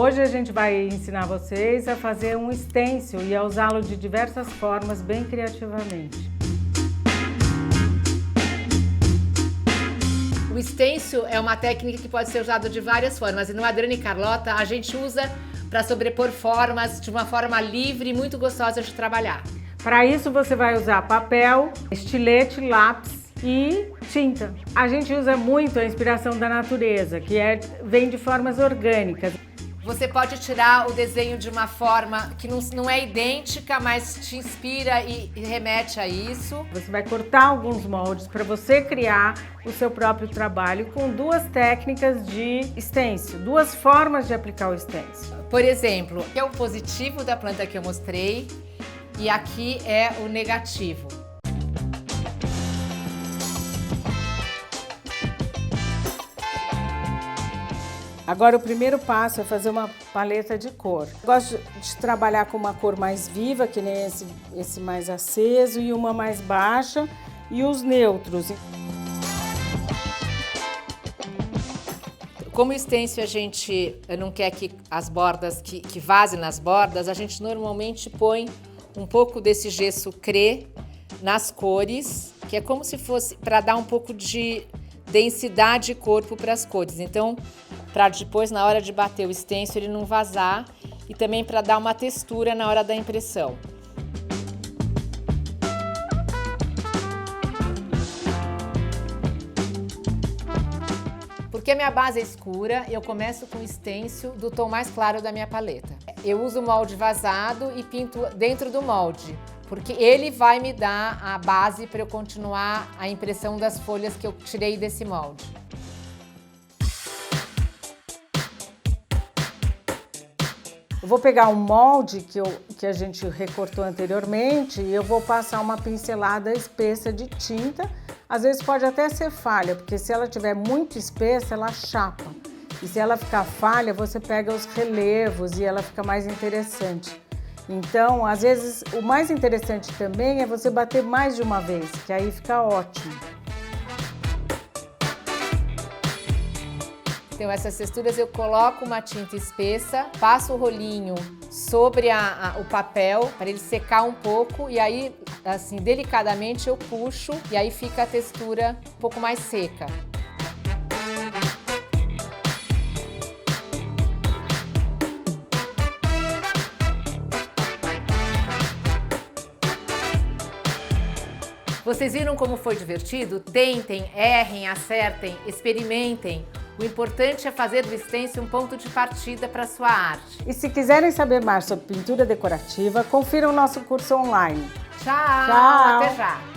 Hoje a gente vai ensinar vocês a fazer um stencil e a usá-lo de diversas formas, bem criativamente. O stencil é uma técnica que pode ser usada de várias formas e no Adriane e Carlota a gente usa para sobrepor formas de uma forma livre e muito gostosa de trabalhar. Para isso você vai usar papel, estilete, lápis e tinta. A gente usa muito a inspiração da natureza, que vem de formas orgânicas. Você pode tirar o desenho de uma forma que não é idêntica, mas te inspira e remete a isso. Você vai cortar alguns moldes para você criar o seu próprio trabalho com duas técnicas de stencil, duas formas de aplicar o stencil. Por exemplo, aqui é o positivo da planta que eu mostrei e aqui é o negativo. Agora o primeiro passo é fazer uma paleta de cor. Eu gosto de trabalhar com uma cor mais viva, que nem esse mais aceso, e uma mais baixa, e os neutros. Como o stencil a gente não quer que as bordas, que vaze nas bordas, a gente normalmente põe um pouco desse gesso crê nas cores, que é como se fosse para dar um pouco de densidade e corpo para as cores. Então, para depois, na hora de bater o stencil, ele não vazar e também para dar uma textura na hora da impressão. Porque a minha base é escura, eu começo com o stencil do tom mais claro da minha paleta. Eu uso o molde vazado e pinto dentro do molde, porque ele vai me dar a base para eu continuar a impressão das folhas que eu tirei desse molde. Eu vou pegar um molde que a gente recortou anteriormente e eu vou passar uma pincelada espessa de tinta. Às vezes pode até ser falha, porque se ela tiver muito espessa, ela chapa. E se ela ficar falha, você pega os relevos e ela fica mais interessante. Então, às vezes, o mais interessante também é você bater mais de uma vez, que aí fica ótimo. Então, essas texturas eu coloco uma tinta espessa, passo o rolinho sobre o papel para ele secar um pouco e aí, assim, delicadamente eu puxo e aí fica a textura um pouco mais seca. Vocês viram como foi divertido? Tentem, errem, acertem, experimentem. O importante é fazer do stencil um ponto de partida para a sua arte. E se quiserem saber mais sobre pintura decorativa, confiram o nosso curso online. Tchau! Tchau! Até já!